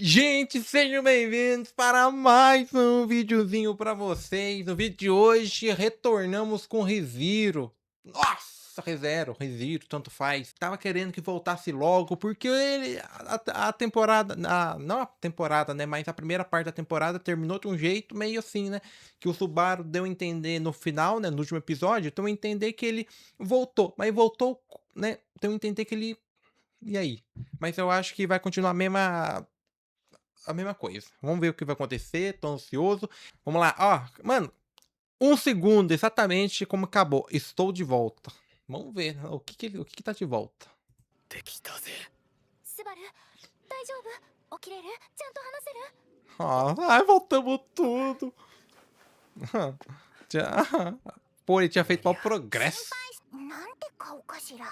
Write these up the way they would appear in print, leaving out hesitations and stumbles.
Gente, sejam bem-vindos para mais um videozinho para vocês. No vídeo de hoje, retornamos com ReZero. Nossa, ReZero, tanto faz. Tava querendo que voltasse logo, porque a temporada, não a temporada, né, mas a primeira parte da temporada terminou de um jeito meio assim, né, que o Subaru deu a entender no final, né, no último episódio, deu a entender que ele voltou, mas voltou, né, deu a entender que ele... E aí? Mas eu acho que vai continuar a mesma coisa. Vamos ver o que vai acontecer, tô ansioso. Vamos lá, ó, mano, um segundo exatamente como acabou. Estou de volta. Vamos ver o que tá de volta. できたぜ。スバル大丈夫？起きれる？ちゃんと話せる？ Ai, voltamos tudo. Pô, ele tinha feito mal progresso. なんて顔かしら。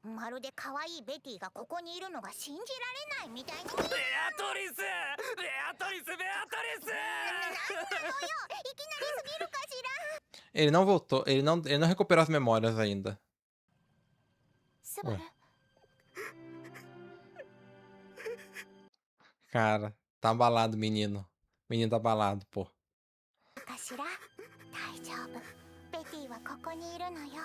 まるで可愛いベティがここにいるのが信じられないみたいに。ベアトリスベアトリスベアトリス いきなりすぎるかしら。 Ele não voltou, ele não recuperou as memórias ainda. スバル Ué. Cara, tá abalado, menino. Menino tá abalado, pô. かしら。大丈夫。ベティはここにいるのよ。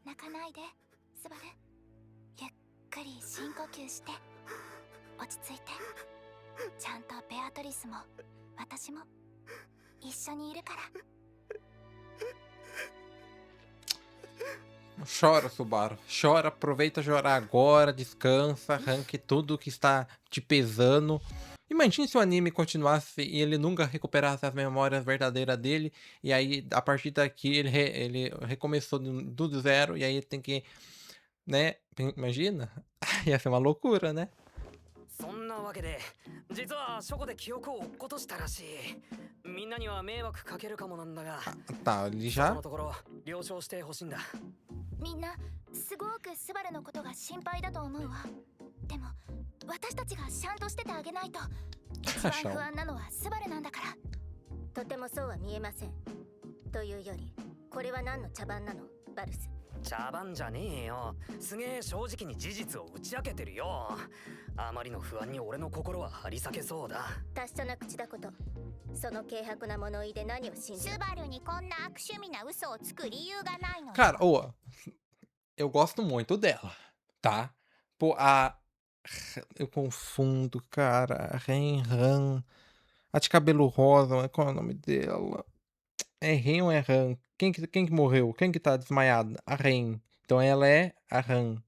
泣かないで、スバル。ゆっくり深呼吸して。落ち着いて。ちゃんとベアトリスも私も一緒にいるから。 Chora, Subaru. Chora, aproveita chorar agora, descansa, arranque tudo que está te pesando. Imagine se o anime continuasse e ele nunca recuperasse as memórias verdadeiras dele, e aí a partir daqui ele recomeçou do zero, e aí ele tem que, né? Imagina? Ia ser uma loucura, né? そんなわけで実は書庫で記憶を落っことしたらしい。みんなには迷惑かけるかもなんだが、 Tá, ele そ já. のところ了承してほしいんだ。みんなすごくスバルのことが心配だと思うわ。でも私たちがシャンとしててあげないと。一番不安なのはスバルなんだから。とてもそうは見えません。というよりこれは何の茶番なの、バルス。茶番じゃねえよ。すげえ正直に事実を打ち明けてるよ。あまりの不安に俺の心は張り裂けそうだ。達者な口だこと。その軽薄な物言いで何を信じる？スバルにこんな悪趣味な嘘をつく理由がないの。 Cara, ô, eu gosto muito dela, tá? Pô, eu confundo, cara. A Renran. A de cabelo rosa, qual é o nome dela? É Ren ou é Ran? Quem que morreu? Quem que tá desmaiada? A Ren. Então ela é a Ran.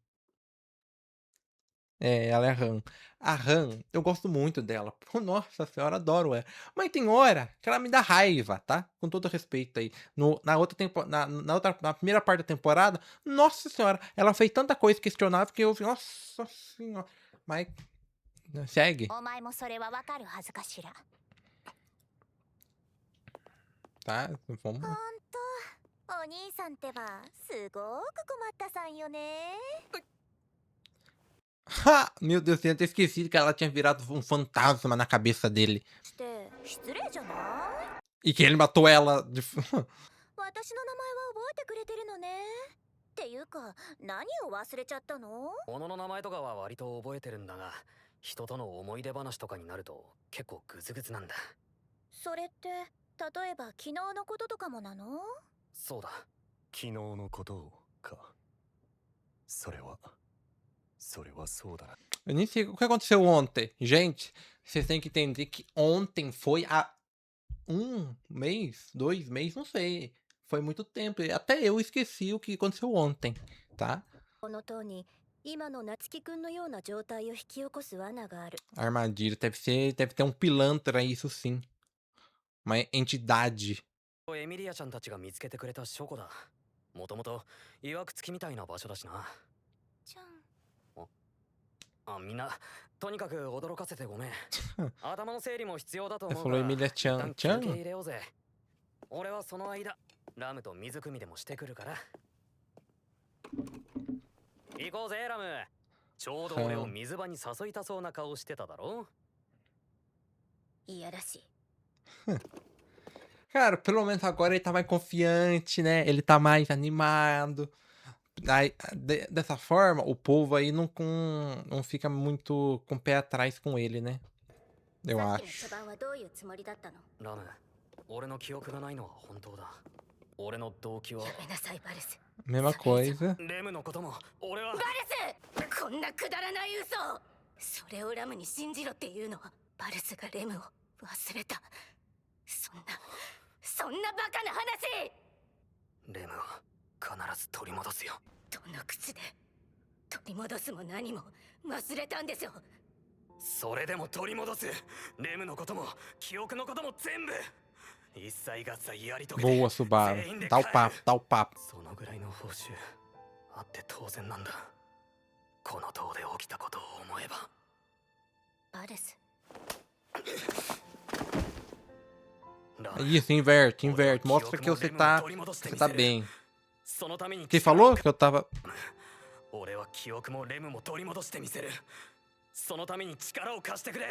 É, ela é a Ran. A Ran, eu gosto muito dela. Pô, nossa senhora, adoro ela. Mas tem hora que ela me dá raiva, tá? Com todo respeito aí. Na outra na primeira parte da temporada, nossa senhora, ela fez tanta coisa questionável que eu... Nossa senhora. Mas... Segue. お前もそれはわかるはずかしら。 Tá? Vamos... お兄さんってばすごく困ったさんよね。 Ha! Meu Deus, eu tinha até esquecido que ela tinha virado um fantasma na cabeça dele. して失礼じゃない？ E que ele matou ela de... 私の名前は覚えてくれてるのね。っていうか何を忘れちゃったの？ 物の名前とかは割と覚えてるんだが、人との思い出話とかになると結構グズグズなんだ。それって例えば昨日のこととかもなの？ そうだ。昨日のことをか。それはそうだな。 Eu nem sei o que aconteceu ontem. Gente, vocês têm que entender que ontem foi há 1 mês, 2 meses, não sei. Foi muito tempo. Até eu esqueci o que aconteceu ontem, tá? この塔に今の夏樹くんのような状態を引き起こす罠がある。 Armadilha. Deve ter um pilantra, isso sim. Uma entidade. エミリアちゃんたちが見つけてくれた書庫だ。もともといわくつきみたいな場所だしな。ちゃん。みんなとにかく驚かせてごめん。頭の整理も必要だと思う Falou が、 Emilia 一旦 Chan. 休憩 Chan? 入れようぜ。俺はその間ラムと水汲みでもしてくるから。行こうぜラム。ちょうど俺を水場に誘いたそうな顔してただろ。いやらしい。 Cara, pelo menos agora ele tá mais confiante, né? Ele tá mais animado. Dessa forma, o povo aí não fica muito com o pé atrás com ele, né? Eu さっきの acho. 茶番はどういうつもりだったの？ラム、俺の記憶がないのは本当だ。俺の動機はやめなさいバルス。 Mesma coisa. レムのことも俺はバルス！こんなくだらない嘘！それをラムに信じろっていうのはバルスがレムを忘れた。そんなバカな話！レムは必ず取り戻すよ。どの口で取り戻すも何も忘れたんでしょ。それでも取り戻す。レムのことも記憶のことも全部一切合切やり遂げて Boa, Subaru. Dá o papo, dá o papo. そのぐらいの報酬あって当然なんだ。この塔で起きたことを思えば。バルス。 Isso, inverte, inverte. Mostra que você tá bem. そのために Quem falou que eu tava... 俺は記憶もレムも取り戻してみせる。そのために力を貸してくれ。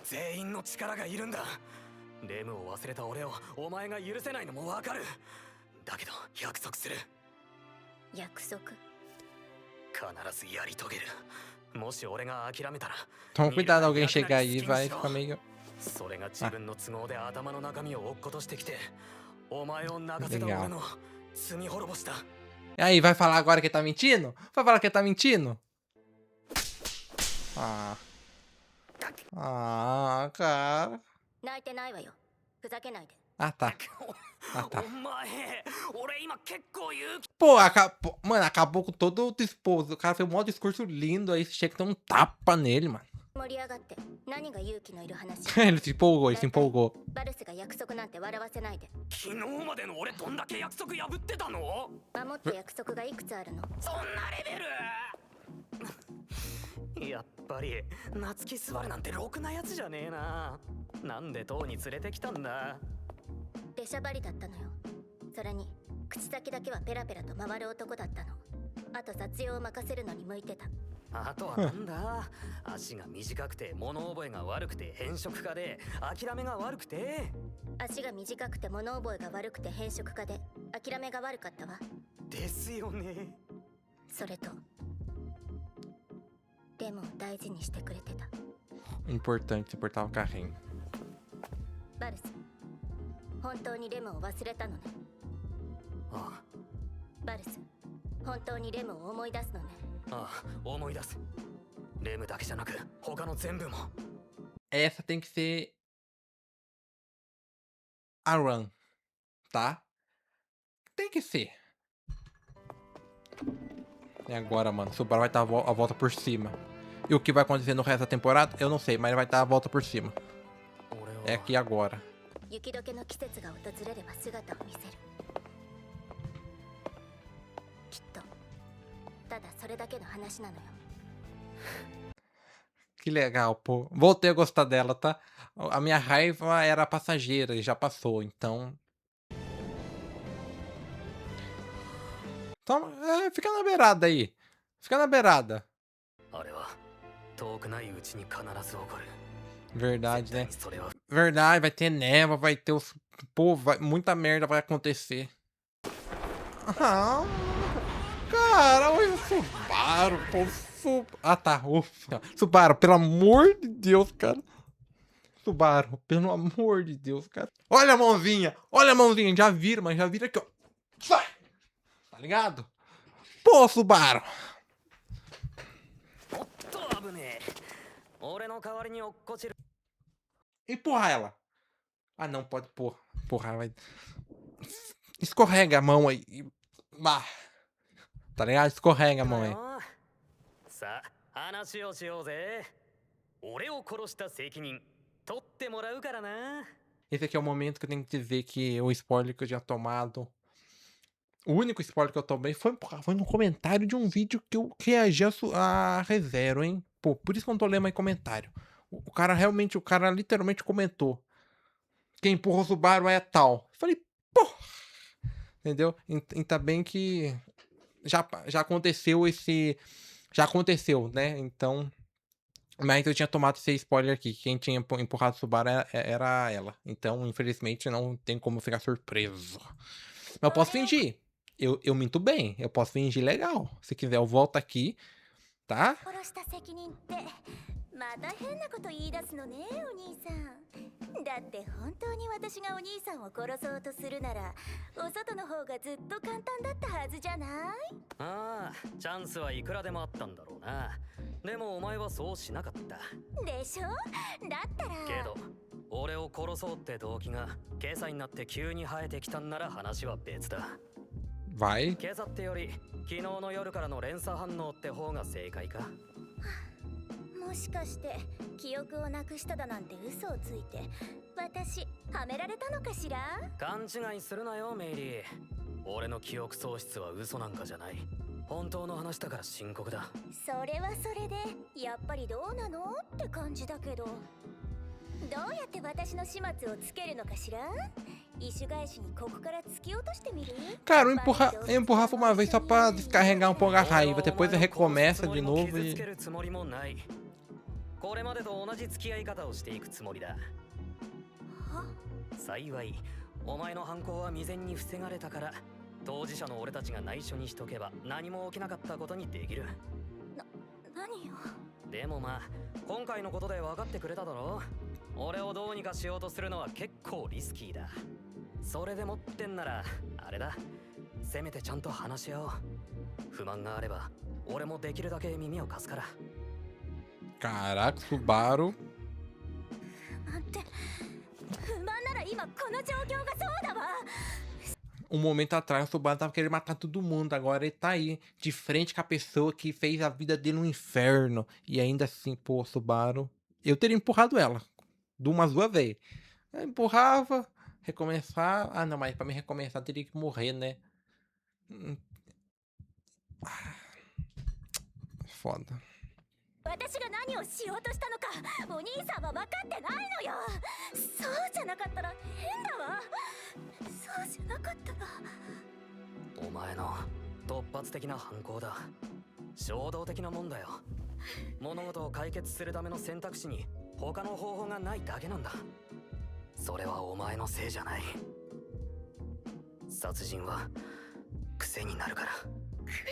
全員の力がいるんだ。レムを忘れた俺をお前が許せないのもわかる。だけど約束する。約束？必ずやり遂げる。もし俺が諦めたら Toma cuidado, alguém chegar aí e vai ficar meio... それが自分の都合で頭の中身を落っことしてきてお前を泣かせた俺の罪滅ぼした。 E aí, vai falar agora que tá mentindo? Vai falar que tá mentindo? Ah. Ah, cara. 泣いてないわよ。ふざけないで。 Ah, tá. Ah, tá. お前俺今結構勇気 Pô, acabou... Mano, acabou com todo o disposto. O cara fez um maior discurso lindo aí. Você tinha que ter um tapa nele, mano. 盛り上がって何が勇気のいる話？ Ele se empolgou, ele se empolgou. バルスが約束なんて笑わせないで。昨日までの俺どんだけ約束破ってたの。守った約束がいくつあるの？そんなレベルやっぱり夏木スバルなんてろくなやつじゃねえな。なんで塔に連れてきたんだ。出しゃばりだったのよ。それに口先だけはペラペラと回る男だったの。あと雑用を任せるのに向いてた。あとはなんだ足が短くて物覚えが悪くて偏食家で諦めが悪くて。足が短くて物覚えが悪くて偏食家で諦めが悪かったわ。ですよね。それとレモンを大事にしてくれてた。 Importante, se portar o carrinho. バルス、本当にレモンを忘れたのね。ああバルス、本当にレモンを思い出すのね。ああ思い出す。レムだけじゃなく他の全部も。 Essa tem que ser a run, tá? Tem que ser. E agora, mano, o Subaru vai estar a volta por cima. E o que vai acontecer no resto da temporada, eu não sei, mas vai estar a volta por cima. 俺は É aqui agora. 雪解けの季節が訪れれば姿を見せる。きっとただそれだけの話なのよ。 Que legal, pô. Voltei a gostar dela, tá? A minha raiva era passageira e já passou, então... Toma, fica na beirada aí. Fica na beirada. あれは遠くないうちに必ず起こる。 Verdade, né? それは Verdade, vai ter névoa, vai ter os... Pô, muita merda vai acontecer. Ah, cara, olha o Subaru, pô. Ah, tá. Ufa. Subaru, pelo amor de Deus, cara. Subaru, pelo amor de Deus, cara. Olha a mãozinha. Olha a mãozinha. Já vira, mas já vira aqui, ó. Sai. Tá ligado? Pô, Subaru. おっと危ねえ。俺の代わりに落っこちる。 Empurra ela. Ah, não, pode pôr. Empurrar, vai... Escorrega a mão aí. Bah. Tá ligado? Escorrega a mão aí. さあ話をしようぜ。俺を殺した責任取ってもらうからな。 Esse aqui é o momento que eu tenho que dizer que o spoiler que eu tinha tomado... O único spoiler que eu tomei foi no comentário de um vídeo que eu reagi a ReZero, hein? Pô, por isso que eu não tô lendo mais comentário. O cara literalmente comentou. Quem empurrou o Subaru é tal. Eu falei, pô! Entendeu? Ainda bem que já aconteceu esse... Já aconteceu, né? Então... Mas eu tinha tomado esse spoiler aqui. Quem tinha empurrado o Subaru era ela. Então, infelizmente, não tem como ficar surpreso. Mas eu posso fingir. eu minto bem. Eu posso fingir legal. Se quiser, eu volto aqui, tá? 殺した責任ってまた変なこと言い出すのねお兄さん。だって本当に私がお兄さんを殺そうとするならお外の方がずっと簡単だったはずじゃない？ああ、チャンスはいくらでもあったんだろうな。でもお前はそうしなかった。でしょ？だったらけど俺を殺そうって動機が今朝になって急に生えてきたんなら話は別だ。 Vai. 今朝ってより昨日の夜からの連鎖反応って方が正解か。もしかして記憶をなくしただなんて嘘をついて私はめられたのかしら？勘違いするなよメイリー。俺の記憶喪失は嘘なんかじゃない。本当の話だから深刻だ。それはそれでやっぱりどうなのって感じだけど、どうやって私の始末をつけるのかしら？石返しにここから突き落としてみる？ Cara, eu empurrava uma vez só pra descarregar um pouco a raiva. Depois eu recomeça de novo e... これまでと同じ付き合い方をしていくつもりだ。幸いお前の犯行は未然に防がれたから当事者の俺たちが内緒にしとけば何も起きなかったことにできる。何よ。でもまあ今回のことで分かってくれただろ。俺をどうにかしようとするのは結構リスキーだ。それでもってんならあれだ、せめてちゃんと話し合おう。不満があれば俺もできるだけ耳を貸すから。 Caraca, Subaru. なんて不満なら今この状況がそうだわ。 Momento atrás, o Subaru tava querendo matar todo mundo. Agora ele tá aí, de frente com a pessoa que fez a vida dele um inferno. E ainda assim, pô, Subaru... Eu teria empurrado ela. De umas duas vezes. Eu empurrava, recomeçar... Ah, não, mas pra mim recomeçar teria que morrer, né? Foda. 私が何をしようとしたのかお兄さんは分かってないのよ。そうじゃなかったら変だわ。そうじゃなかったら。お前の突発的な犯行だ。衝動的なもんだよ。物事を解決するための選択肢に他の方法がないだけなんだ。それはお前のせいじゃない。殺人は癖になるから。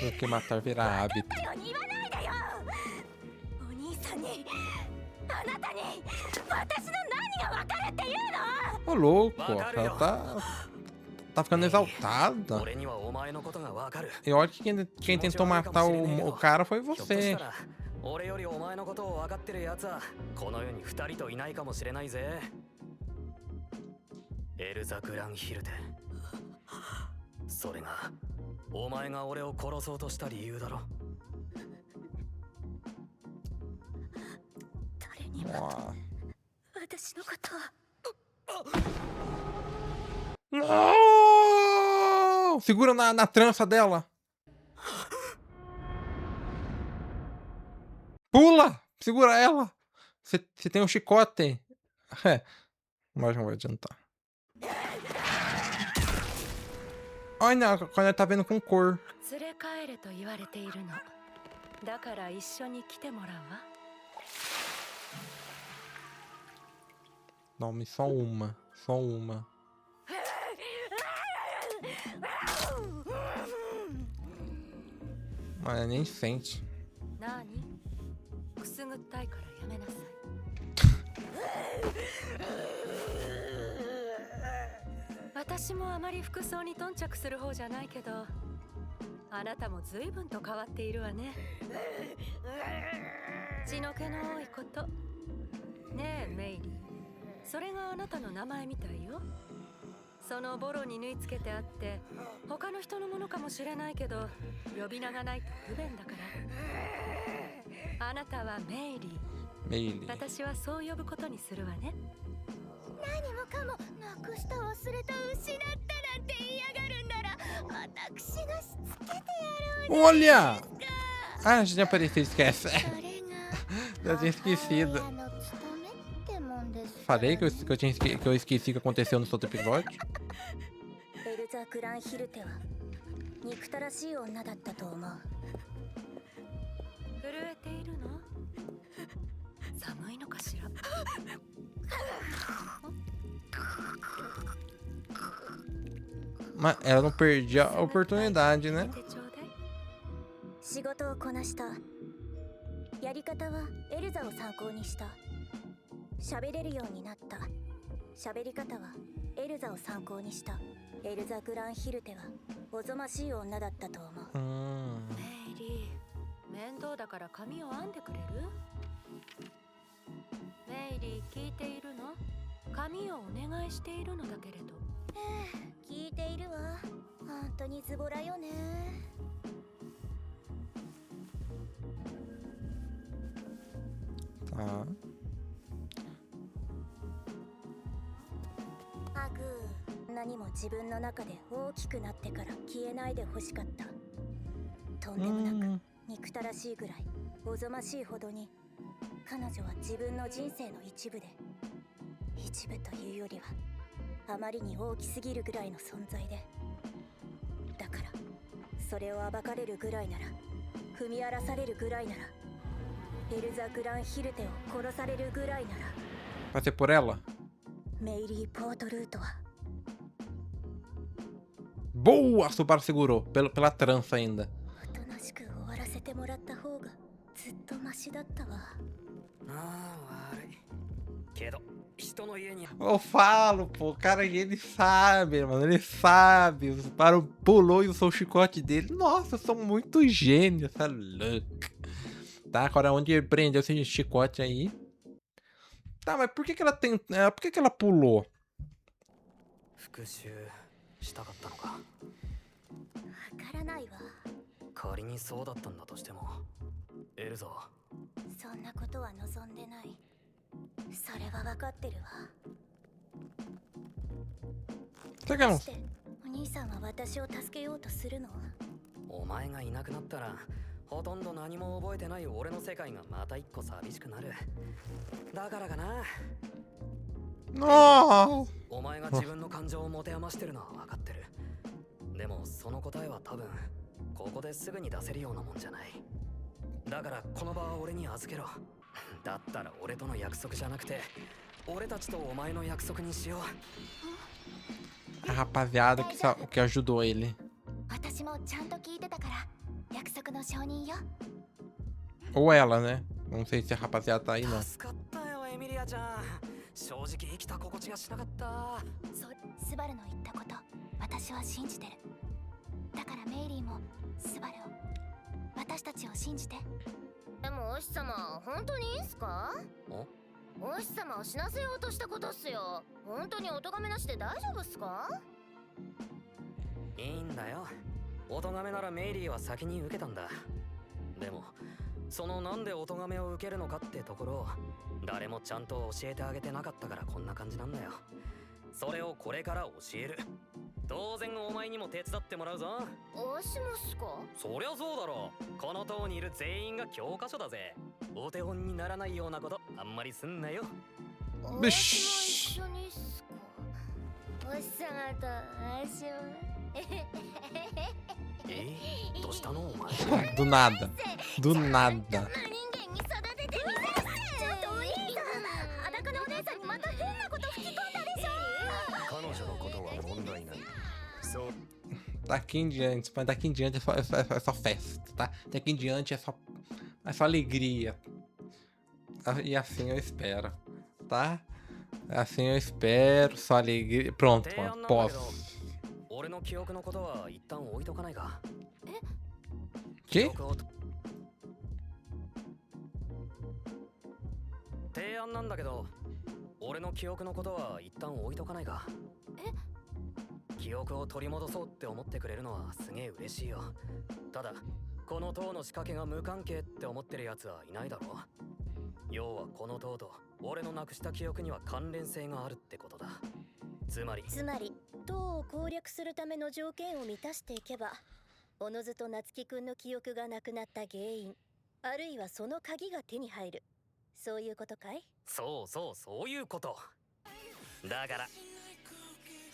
Porque matar virar hábito. 言わないでよ。お兄さんにあなたに私の何が分かるっていうの？ Ô, louco, ela tá ficando exaltada. E olha que quem tentou matar o cara foi você. 俺よりお前のことを分かってるやつはこの世に2人といないかもしれないぜ。エルザ・グランヒルテ。それがお前が俺を殺そうとした理由だろ。誰にも私のことは。 Não! Segura na trança dela. Pula! Segura ela. Você tem um chicote. É, mas não vai adiantar. Olha, quando ela tá vendo com cor. Nome só uma. Só uma. Mas nem sente. 私もあまり服装に頓着する方じゃないけど、あなたも随分と変わっているわね。血の気の多いこと。ねえメイリー、それがあなたの名前みたいよ。そのボロに縫い付けてあって他の人のものかもしれないけど呼び名がないと不便だから。あなたはメイリー。メイリー。私はそう呼ぶことにするわね。何もかもなくした忘れた失ったなんて言いやがるんなら私がしつけてやろう。 Olha! Ah, já tinha aparecido, esquece. Já tinha esquecido. Falei que eu esqueci o que aconteceu no outro episódio. エルザ・グランヒルテは憎たらしい女だったと思う。震えているの？寒いのかしら？ Mas ela não perdia a oportunidade, né? 教えてちょうだい。仕事をこなした。やり方はエルザを参考にした。喋れるようになった。喋り方はエルザを参考にした。エルザ・グランヒルテはおぞましい女だったと思う。メイリー、面倒だから髪を編んでくれる？メイリー、聞いているの？髪をお願いしているのだけれど。聞いているわ。本当にズボラよね。Tá. アグー、何も自分の中で大きくなってから消えないでほしかった。とんでもなく憎たらしいぐらいおぞましいほどに彼女は自分の人生の一部で、一部というよりはあまりに大きすぎるぐらいの存在で、だからそれを暴かれるぐらいなら、踏み荒らされるぐらいなら、エルザ・グランヒルテを殺されるぐらいなら、 Vai ser por ela? メイリー・ポートルートは Boa! Subaru segurou. Pela trança ainda. おとなしく終わらせてもらった方がずっとマシだったわ。ああ、悪い。けど、人の家に。 Eu falo, pô, cara, ele sabe, mano, ele sabe. O Subaru pulou e usou o chicote dele. Nossa, eu sou muito gênio, essa louca. Tá, agora onde ele prendeu esse chicote aí. Tá, mas por que que ela tem... por que que ela pulou? 復讐したかったのか。わからないわ。仮にそうだったんだとしても、エルザは。そんなことは望んでない。それは分かってるわ。 Será que ど ela うしてお兄さんは私を助けようとするの？お前がいなくなったら、ほとんど何も覚えてない俺の世界がまた一個寂しくなる。だからかな。 Nossa! お前が自分の感情を持て余してるのは分かってる。でもその答えは多分ここですぐに出せるようなもんじゃない。だからこの場は俺に預けろ。だったら俺との約束じゃなくて、俺たちとお前の約束にしよう。 A rapaziada que ajudou ele. 私もちゃんと聞いてたから約束の承認よ。 Ou ela, né? Não sei se a rapaziada tá aí, não. 助かったよ、エミリアちゃん。正直生きた心地がしなかった。スバルの言ったこと私は信じてる。だからメイリーもスバルを、私たちを信じて。でもお師様、本当にいいんすか？お師様を死なせようとしたことっすよ。本当にお咎めなしで大丈夫っすか？いいんだよ。お咎めならメイリーは先に受けたんだ。でもそのなんでお咎めを受けるのかってところを誰もちゃんと教えてあげてなかったからこんな感じなんだよ。それをこれから教える。当然お前にも手伝ってもらうぞ。おしもっすか？そりゃそうだろう。この塔にいる全員が教科書だぜ。お手本にならないようなことあんまりすんなよ。よし。一緒にっすか？お師様と私も。どうしたのお前。 Do nada. Do nada. 人間に育ててみせる。ちょっとお兄さん、裸のお姉さんにまた変なこと吹き込んだでしょ。彼女のことは問題ない。そう Daqui em diante, mas daqui em diante é só festa, tá? Daqui em diante é só alegria. E assim eu espero, tá? Assim eu espero, só alegria. Pronto, mano, posso. 俺の記憶のことは一旦置いとかないか。Que? 提案なんだけど、俺の記憶のことは一旦置いとかないか。記憶を取り戻そうって思ってくれるのはすげえ嬉しいよ。ただこの塔の仕掛けが無関係って思ってるやつはいないだろう。要はこの塔と俺のなくした記憶には関連性があるってことだ。つまり塔を攻略するための条件を満たしていけば、おのずと夏樹くんの記憶がなくなった原因、あるいはその鍵が手に入る。そういうことかい？そういうことだから、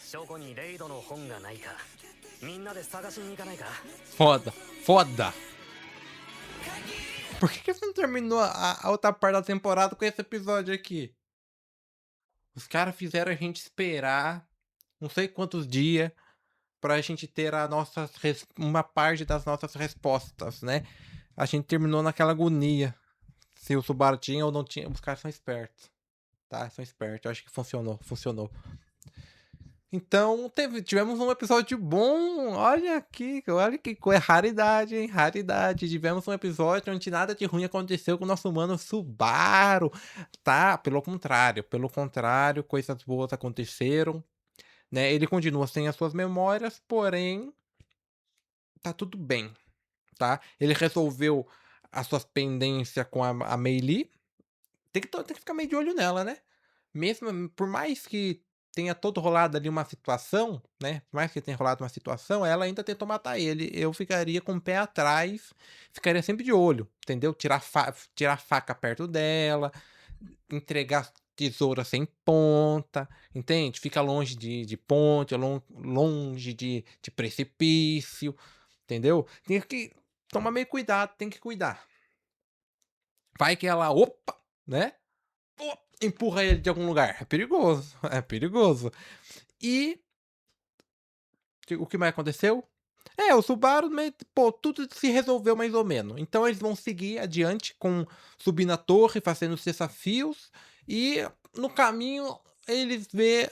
書庫にレイドの本がないかみんなで探しに行かないか。 Foda, foda. Por que você não terminou a outra parte da temporada com esse episódio aqui? Os caras fizeram a gente esperar não sei quantos dias pra gente ter uma parte das nossas respostas, né? A gente terminou naquela agonia. Se o Subaru tinha ou não tinha. Os caras são espertos. Tá? São espertos. Eu acho que funcionou. Então, tivemos um episódio bom. Olha que coisa. Raridade, hein? Raridade. Tivemos um episódio onde nada de ruim aconteceu com o nosso mano Subaru. Tá? Pelo contrário, coisas boas aconteceram. Né? Ele continua sem as suas memórias, porém, tá tudo bem. Tá? Ele resolveu as suas pendências com a Mei Li. Tem que ficar meio de olho nela, né? Mesmo, por mais que tenha todo rolado ali uma situação, né? Por mais que tenha rolado uma situação, ela ainda tentou matar ele. Eu ficaria com o pé atrás, ficaria sempre de olho, entendeu? Tirar a faca perto dela, entregar tesoura sem ponta, entende? Fica longe de ponte, longe de precipício, entendeu? Tem que tomar meio cuidado, tem que cuidar. Vai que ela, opa, né? Empurra ele de algum lugar. É perigoso. É perigoso. E o que mais aconteceu? O Subaru, pô, tudo se resolveu mais ou menos. Então eles vão seguir adiante com subir na torre, fazendo os desafios. E no caminho eles vê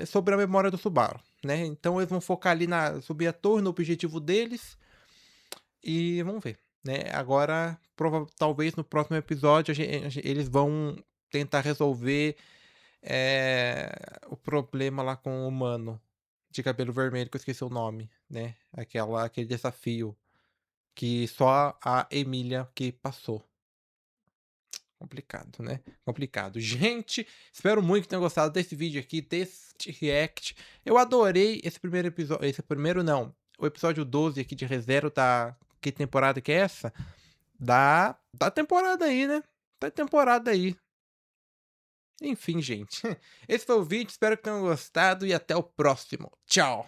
sobre a memória do Subaru, né? Então eles vão focar ali subir a torre, no objetivo deles. E vamos ver, né? Agora, talvez no próximo episódio eles vão tentar resolver o problema lá com o humano de cabelo vermelho, que eu esqueci o nome, né? Aquele desafio que só a Emília que passou. Complicado, né? Complicado. Gente, espero muito que tenham gostado desse vídeo aqui, desse react. Eu adorei esse primeiro episódio. Esse primeiro não. O episódio 12 aqui de ReZero da... Que temporada que é essa? Da temporada aí, né? Da temporada aí. Enfim, gente. Esse foi o vídeo. Espero que tenham gostado e até o próximo. Tchau!